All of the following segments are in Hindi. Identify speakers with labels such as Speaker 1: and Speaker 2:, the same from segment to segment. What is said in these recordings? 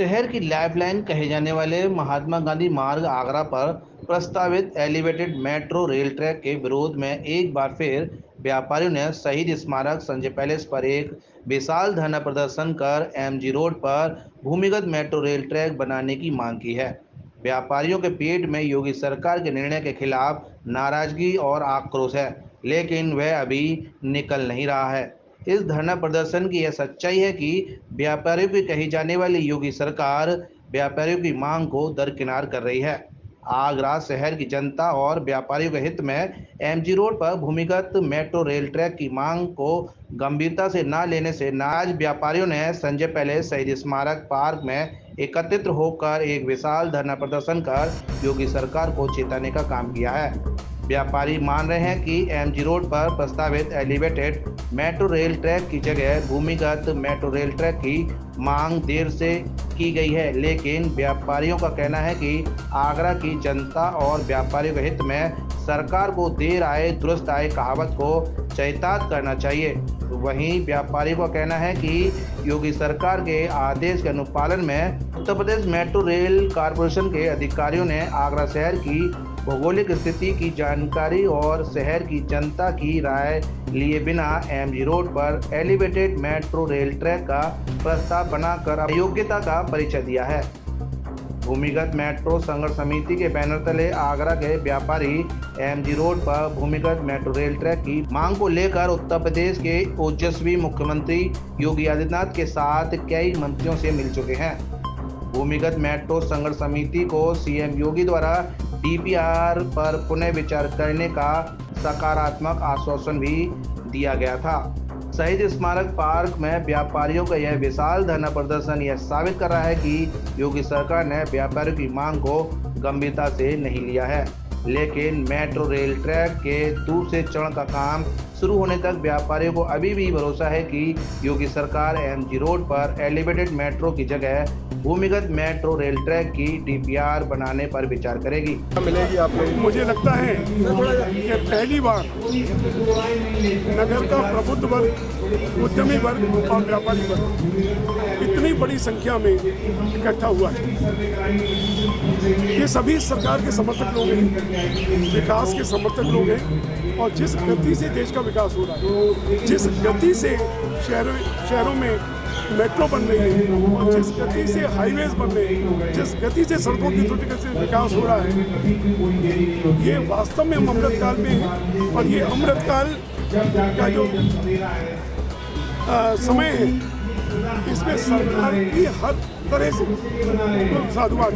Speaker 1: शहर की लाइफलाइन कहे जाने वाले महात्मा गांधी मार्ग आगरा पर प्रस्तावित एलिवेटेड मेट्रो रेल ट्रैक के विरोध में एक बार फिर व्यापारियों ने शहीद स्मारक संजय पैलेस पर एक विशाल धरना प्रदर्शन कर एमजी रोड पर भूमिगत मेट्रो रेल ट्रैक बनाने की मांग की है। व्यापारियों के पेट में योगी सरकार के निर्णय के खिलाफ नाराजगी और आक्रोश है, लेकिन वह अभी निकल नहीं रहा है। इस धरना प्रदर्शन की यह सच्चाई है कि व्यापारियों की कही जाने वाली योगी सरकार व्यापारियों की मांग को दरकिनार कर रही है। आगरा शहर की जनता और व्यापारियों के हित में एमजी रोड पर भूमिगत मेट्रो रेल ट्रैक की मांग को गंभीरता से न लेने से नाराज व्यापारियों ने संजय पैलेस शहीद स्मारक पार्क में एकत्रित होकर एक विशाल धरना प्रदर्शन कर योगी सरकार को चेताने का काम किया है। व्यापारी मान रहे हैं कि एमजी रोड पर प्रस्तावित एलिवेटेड मेट्रो रेल ट्रैक की जगह भूमिगत मेट्रो रेल ट्रैक की मांग देर से की गई है, लेकिन व्यापारियों का कहना है कि आगरा की जनता और व्यापारियों के हित में सरकार को देर आए दुरुस्त आए कहावत को चरितार्थ करना चाहिए। वहीं व्यापारियों का कहना है कि योगी सरकार के आदेश के अनुपालन में Uttar Pradesh metro rail corporation के अधिकारियों ने आगरा शहर की भौगोलिक स्थिति की जानकारी और शहर की जनता की राय लिए बिना एमजी रोड पर एलिवेटेड मेट्रो रेल ट्रैक का प्रस्ताव बनाकर अयोग्यता का परिचय दिया है। भूमिगत मेट्रो संघर्ष समिति के बैनर तले आगरा के व्यापारी एमजी रोड पर भूमिगत मेट्रो रेल ट्रैक की मांग को लेकर उत्तर प्रदेश के ओजस्वी मुख्यमंत्री योगी आदित्यनाथ के साथ कई मंत्रियों से मिल चुके हैं। भूमिगत मेट्रो संघर्ष समिति को सीएम योगी द्वारा डीपीआर पर पुनः विचार करने का सकारात्मक आश्वासन भी दिया गया था। शहीद स्मारक पार्क में व्यापारियों का यह विशाल धरना प्रदर्शन यह साबित कर रहा है कि योगी सरकार ने व्यापारियों की मांग को गंभीरता से नहीं लिया है, लेकिन मेट्रो रेल ट्रैक के दूसरे चरण का काम शुरू होने तक व्यापारियों को अभी भी भरोसा है कि योगी सरकार एमजी रोड पर एलिवेटेड मेट्रो की जगह भूमिगत मेट्रो रेल ट्रैक की डीपीआर बनाने पर विचार करेगी।
Speaker 2: मिलेगी आपको? मुझे लगता है कि पहली बार नगर का प्रबुद्ध वर्ग, उद्यमी वर्ग और व्यापारी वर्ग इतनी बड़ी संख्या में इकट्ठा हुआ है। ये सभी सरकार के समर्थक लोग हैं, विकास के समर्थक लोग हैं और जिस गति से देश का विकास हो रहा है, जिस गति से शहरों में मेट्रो बन रही है और जिस गति से हाईवेज बन रहे हैं, जिस गति से सड़कों की द्रुत से विकास हो रहा है, ये वास्तव में हम अमृतकाल में हैं। और ये अमृतकाल का जो समय है, इसमें सरकार की हर तरह से साधुवाद।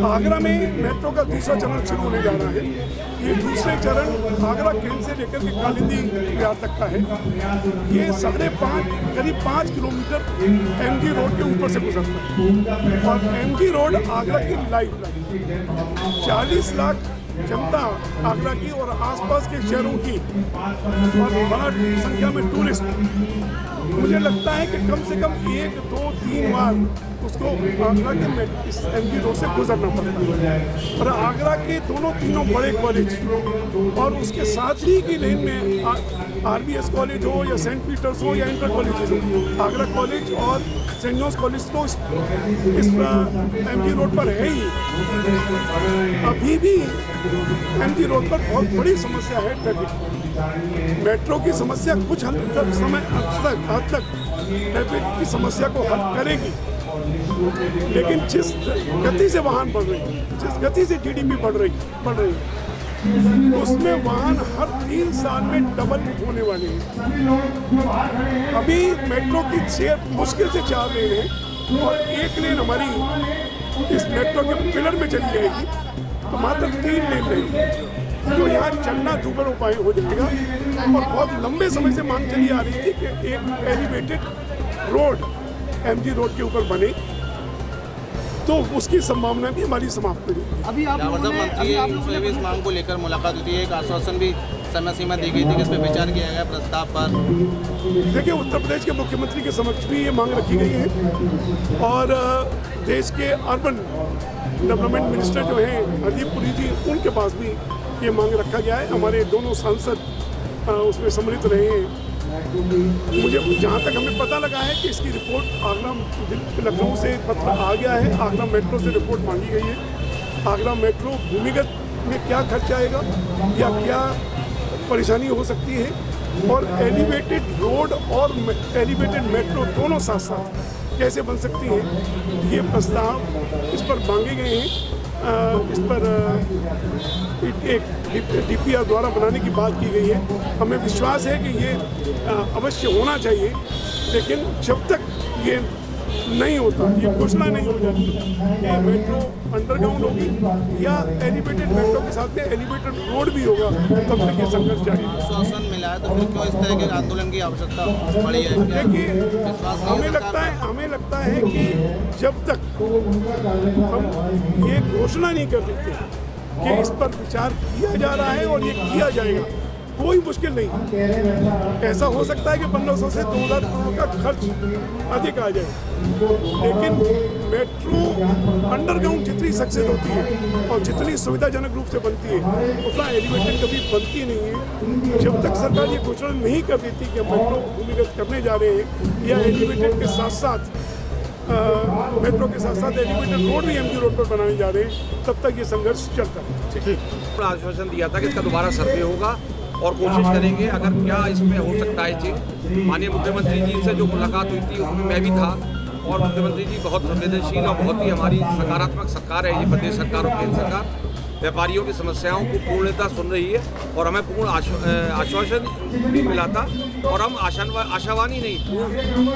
Speaker 2: आगरा में मेट्रो का दूसरा चरण शुरू होने जा रहा है। ये दूसरे चरण आगरा कैंट से लेकर के कालिंदी बिहार तक का है। ये करीब 5 किलोमीटर एमजी रोड के ऊपर से गुजरता है और एमजी रोड आगरा की लाइफ लाइन 40 लाख जनता आगरा की और आसपास के शहरों की और बड़ा संख्या में टूरिस्ट, मुझे लगता है कि कम से कम 1, 2, 3 बार उसको आगरा के इस एमजी रोड से गुजरना पड़ता है। और आगरा के तीनों बड़े कॉलेज और उसके साथ ही की लेन में आरबीएस कॉलेज हो या सेंट पीटर्स हो या इंटर कॉलेज हो, आगरा कॉलेज और सेंट जॉन्स कॉलेज तो इस एमजी रोड पर है ही। अभी भी एमजी रोड पर बहुत बड़ी समस्या है ट्रैफिक। मेट्रो की समस्या कुछ हद तक ट्रैफिक की समस्या को हल करेगी, लेकिन जिस गति से वाहन बढ़ रही है, जिस गति से जीडीपी बढ़ रही है, उसमें वाहन हर 3 साल में डबल होने वाले हैं। अभी मेट्रो की 6 मुश्किल से 4 लेन है और 1 लेन हमारी इस मेट्रो के पिलर में चली जाएगी, तो मात्र 3 लेन रहेगी, तो यहाँ चलना दुर्भर उपाय हो जाएगा। और बहुत लंबे समय से मांग चली आ रही थी कि एक एलिवेटेड रोड एमजी रोड के ऊपर बने, तो उसकी संभावना भी हमारी समाप्त हुई।
Speaker 3: अभी आप मंत्री भी इस मांग को लेकर मुलाकात हुई थी, एक आश्वासन भी समय सीमा दी गई थी कि इस पर विचार किया गया प्रस्ताव पर।
Speaker 2: देखिए, उत्तर प्रदेश के मुख्यमंत्री के समक्ष भी ये मांग रखी गई है और देश के अर्बन डेवलपमेंट मिनिस्टर जो हैं हरदीप पुरी जी, उनके पास भी ये मांग रखा गया है। हमारे दोनों सांसद उसमें सम्मिलित रहे हैं मुझे जहाँ तक हमें पता लगा है कि इसकी रिपोर्ट आगरा लखनऊ से पत्र आ गया है, आगरा मेट्रो से रिपोर्ट मांगी गई है। आगरा मेट्रो भूमिगत में क्या खर्च आएगा या क्या परेशानी हो सकती है, और एलिवेटेड रोड और एलिवेटेड मेट्रो दोनों साथ साथ कैसे बन सकती हैं, ये प्रस्ताव इस पर मांगे गए हैं। इस पर एक DPR द्वारा बनाने की बात की गई है। हमें विश्वास है कि ये अवश्य होना चाहिए, लेकिन जब तक ये नहीं होता, ये घोषणा नहीं हो जाती कि मेट्रो अंडरग्राउंड होगी या एलिवेटेड मेट्रो के साथ में एलिवेटेड रोड भी होगा, तब तक ये संघर्ष जारी रहेगा।
Speaker 3: आश्वासन मिला है तो फिर क्यों इस तरह के आंदोलन की आवश्यकता पड़ी है?
Speaker 2: देखिए, हमें लगता है कि जब तक हम ये घोषणा नहीं कर देते कि इस पर विचार किया जा रहा है और ये किया जाएगा, कोई मुश्किल नहीं। ऐसा हो सकता है कि 1500 से 2000 करोड़ का खर्च अधिक आ जाए, लेकिन मेट्रो अंडरग्राउंड जितनी सक्सेस होती है और जितनी सुविधाजनक रूप से बनती है, उतना एलिवेटेड कभी बनती नहीं है। जब तक सरकार ये घोषणा नहीं कर देती कि हम मेट्रो भूमिगत करने जा रहे हैं या एलिवेटेड के साथ साथ मेट्रो के साथ साथ एलिवेटेड रोड भी MG रोड पर बनाने जा रहे हैं, तब तक ये संघर्ष चलता है।
Speaker 4: आश्वासन दिया था कि इसका दोबारा सर्वे होगा और कोशिश करेंगे अगर क्या इसमें हो सकता है चीज़। माननीय मुख्यमंत्री जी से जो मुलाकात हुई थी उसमें मैं भी था, और मुख्यमंत्री जी बहुत संवेदनशील और बहुत ही हमारी सकारात्मक सरकार है ये प्रदेश सरकार और केंद्र सरकार। व्यापारियों की समस्याओं को पूर्णतः सुन रही है और हमें पूर्ण आश्वासन भी मिला था, और हम आशावान ही नहीं,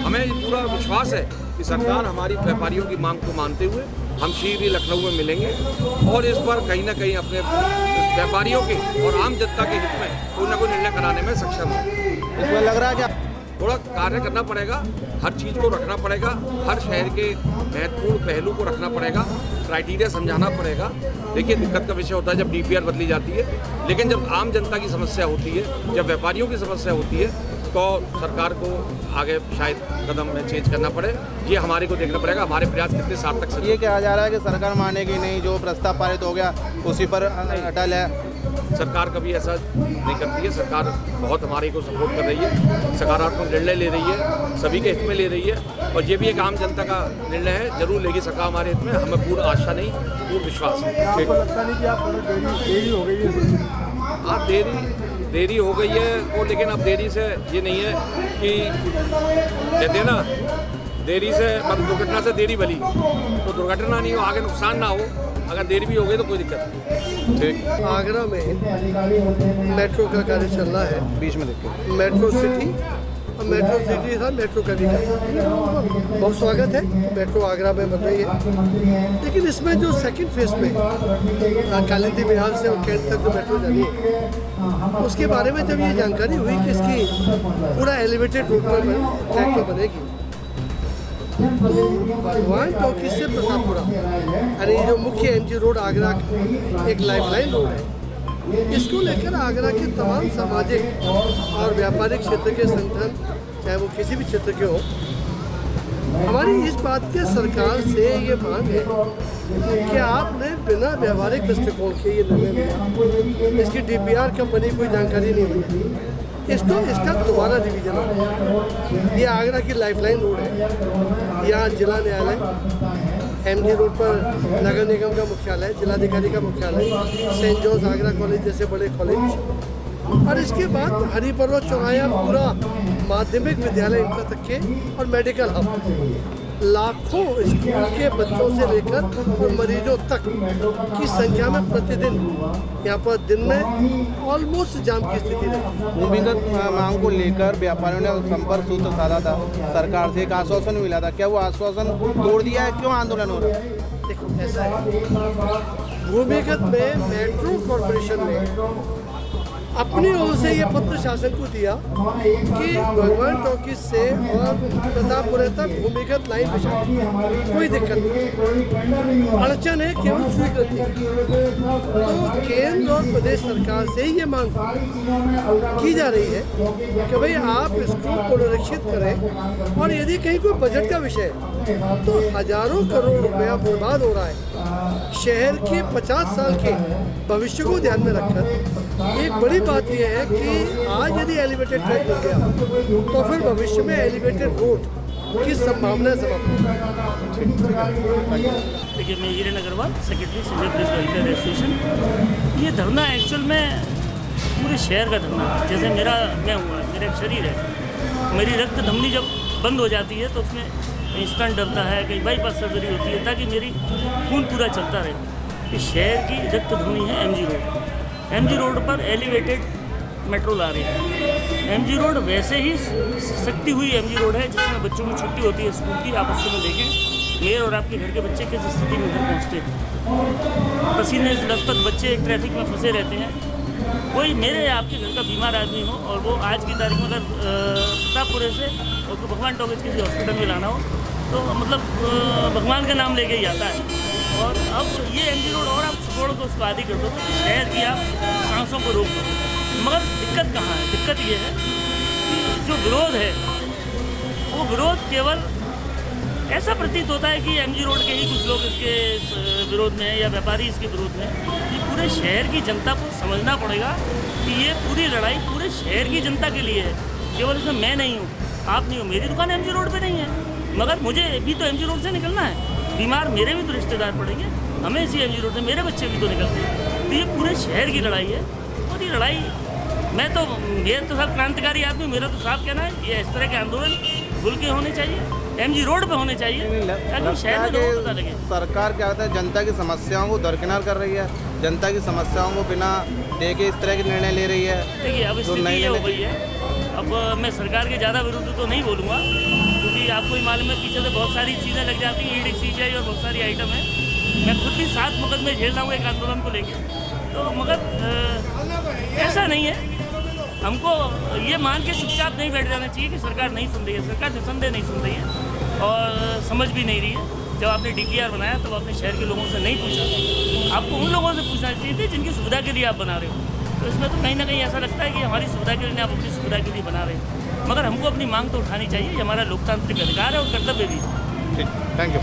Speaker 4: हमें पूरा विश्वास है कि सरकार हमारी व्यापारियों की मांग को मानते हुए हम शीघ्र ही लखनऊ में मिलेंगे और इस पर कहीं ना कहीं अपने व्यापारियों के और आम जनता के हित में कोई ना कोई निर्णय कराने में सक्षम है।
Speaker 3: इसमें लग रहा है क्या
Speaker 4: थोड़ा कार्य करना पड़ेगा, हर चीज़ को रखना पड़ेगा, हर शहर के महत्वपूर्ण पहलू को रखना पड़ेगा, क्राइटेरिया समझाना पड़ेगा। देखिए, दिक्कत का विषय होता है जब DPR बदली जाती है, लेकिन जब आम जनता की समस्या होती है, जब व्यापारियों की समस्या होती है, तो सरकार को आगे शायद कदम में चेंज करना पड़े। ये हमारे को देखना पड़ेगा हमारे प्रयास कितने सार्थक से।
Speaker 3: ये कहा जा रहा है कि सरकार मानेगी नहीं, जो प्रस्ताव पारित हो गया उसी पर अटल है।
Speaker 4: सरकार कभी ऐसा नहीं करती है, सरकार बहुत हमारे को सपोर्ट कर रही है, सकारात्मक निर्णय ले रही है, सभी के हित में ले रही है, और ये भी एक आम जनता का निर्णय है, जरूर लेगी सरकार हमारे हित में। हमें पूर्ण आशा नहीं, पूर्ण विश्वास है।
Speaker 2: आपको लगता नहीं कि आप देरी हो गई है?
Speaker 4: हाँ, देरी हो गई है, और लेकिन अब देरी से ये नहीं है कि कहते हैं ना, देरी से मतलब दुर्घटना से देरी भली, तो दुर्घटना नहीं हो, आगे नुकसान ना हो, अगर देरी भी हो गई तो कोई दिक्कत नहीं।
Speaker 3: ठीक,
Speaker 5: आगरा में मेट्रो का कार्य चल रहा है,
Speaker 3: बीच में देखिए
Speaker 5: मेट्रो सिटी, और मेट्रो सिटी था मेट्रो का भी बहुत स्वागत है। मेट्रो आगरा में बन रही है, लेकिन इसमें जो सेकंड फेज में कालिंदी बिहार से और कैंट तक जो मेट्रो जानी है, उसके बारे में जब ये जानकारी हुई कि इसकी पूरा एलिवेटेड रोड पर ट्रैक पर बनेगी, तो भगवान टॉकीज से प्रतापपुरा, यानी जो मुख्य MG रोड आगरा का एक लाइफलाइन रोड है, इसको लेकर आगरा के तमाम सामाजिक और व्यापारिक क्षेत्र के संगठन, चाहे वो किसी भी क्षेत्र के हो, हमारी इस बात के सरकार से ये मांग है कि आपने बिना व्यावहारिक दृष्टिकोण के ये निर्णय लिया। इसकी DPR कंपनी कोई जानकारी नहीं हुई, इसका दोबारा रिवीजन हो। ये आगरा की लाइफलाइन रोड है, यहाँ जिला न्यायालय, MG रोड पर नगर निगम का मुख्यालय, जिलाधिकारी का मुख्यालय, सेंट जॉर्ज आगरा कॉलेज जैसे बड़े कॉलेज, और इसके बाद हरिपर्वत चौराया पूरा माध्यमिक विद्यालय इंटर तक के, और मेडिकल हब, लाखों स्कूल के बच्चों से लेकर और मरीजों तक की संख्या में प्रतिदिन यहाँ पर दिन में ऑलमोस्ट जाम की स्थिति रहती है।
Speaker 3: भूमिगत मांग को लेकर व्यापारियों ने संपर्क सूत्र साधा था सरकार से, एक आश्वासन मिला था, क्या वो आश्वासन तोड़ दिया है? क्यों आंदोलन हो रहा है?
Speaker 5: देखो, ऐसा है, भूमिगत में मेट्रो कॉरपोरेशन ने अपनी ओर से ये पत्र शासन को दिया कि भगवान टॉकीज से और प्रतापपुरा तक भूमिगत लाइन बिछा, कोई दिक्कत नहीं, अड़चन है केवल स्वीकृति। तो केंद्र और प्रदेश सरकार से ये मांग की जा रही है कि भाई आप इसको पुनरीक्षित करें, और यदि कहीं कोई बजट का विषय है तो हजारों करोड़ रुपया बर्बाद हो रहा है शहर के 50 साल के भविष्य को ध्यान में रखकर एक बड़ी बात यह है कि आज यदि एलिवेटेड ट्रैक बन गया तो फिर भविष्य में एलिवेटेड रोड की संभावना समाप्त।
Speaker 6: देखिए, मैं Hiren Agarwal, secretary senior police welfare association. ये धरना एक्चुअल में पूरे शहर का धरना है। जैसे मैं हुआ, मेरा एक शरीर है, मेरी रक्त धमनी जब बंद हो जाती है तो उसमें कहीं स्टंट डलता है, कहीं बाईपास सर्जरी होती है ताकि मेरी खून पूरा चलता रहे। इस शहर की रक्त धमनी है एमजी रोड। एमजी रोड पर एलिवेटेड मेट्रो ला रही है। एमजी रोड वैसे ही सकती हुई एमजी रोड है जिसमें बच्चों की छुट्टी होती है स्कूल की। आप उसमें देखें मेरे और आपके घर के बच्चे किस स्थिति में घर पहुँचते हैं। पसीने से लथपथ बच्चे ट्रैफिक में फंसे रहते हैं। कोई मेरे या आपके घर का बीमार आदमी हो और वो आज की तारीख में अगर प्रतापपुरे से और तो भगवान टॉकीज किसी हॉस्पिटल में लाना हो तो मतलब भगवान का नाम लेके ही आता है। और अब ये एमजी रोड और आप छोड़ को उसको आदि कर दो तो शहर की आप सांसों को रोक दो। मगर दिक्कत कहाँ है? दिक्कत ये है कि जो विरोध है वो विरोध केवल ऐसा प्रतीत होता है कि एमजी रोड के ही कुछ लोग इसके विरोध में हैं या व्यापारी इसके विरोध में। ये पूरे शहर की जनता को समझना पड़ेगा कि ये पूरी लड़ाई पूरे शहर की जनता के लिए है। केवल इसमें मैं नहीं हूँ, आप नहीं हो, मेरी दुकान एमजी रोड पे नहीं है मगर मुझे भी तो एमजी रोड से निकलना है। बीमार मेरे भी तो रिश्तेदार पड़ेंगे, हमें इसी एमजी रोड से मेरे बच्चे भी तो निकलते हैं। तो ये पूरे शहर की लड़ाई है और ये लड़ाई मैं तो सब क्रांतिकारी आदमी, मेरा तो साफ कहना है ये इस तरह के आंदोलन खुल के होने चाहिए, एमजी रोड पे होने चाहिए ताकि शहर में लोगों को पता लगे।
Speaker 3: सरकार क्या कहता है, जनता की समस्याओं को दरकिनार कर रही है, जनता की समस्याओं को बिना देखे इस तरह के निर्णय ले रही है।
Speaker 6: देखिए, अब स्थिति ये हो गई है। अब मैं सरकार के ज़्यादा विरुद्ध तो नहीं बोलूँगा क्योंकि आपको ही मालूम है पीछे से बहुत सारी चीज़ें लग जाती हैं, ईडी सीबीआई और बहुत सारी आइटम है। मैं खुद भी 7 मुकदमे झेल रहा हूँ एक आंदोलन को लेकर। तो मगर ऐसा नहीं है, हमको ये मान के चुपचाप नहीं बैठ जाना चाहिए कि सरकार नहीं सुन रही है। सरकार निसंदेह नहीं सुन रही है और समझ भी नहीं रही है। जब आपने डीपीआर बनाया तो अपने शहर के लोगों से नहीं पूछा, आपको उन लोगों से पूछना चाहिए थी जिनकी सुविधा के लिए आप बना रहे हो। तो इसमें तो कहीं ना कहीं ऐसा लगता है कि हमारी सुविधा के लिए आप अपनी सुविधा के लिए बना रहे हैं। मगर हमको अपनी मांग तो उठानी चाहिए, ये हमारा लोकतांत्रिक अधिकार है और कर्तव्य भी है।
Speaker 3: ठीक, थैंक यू।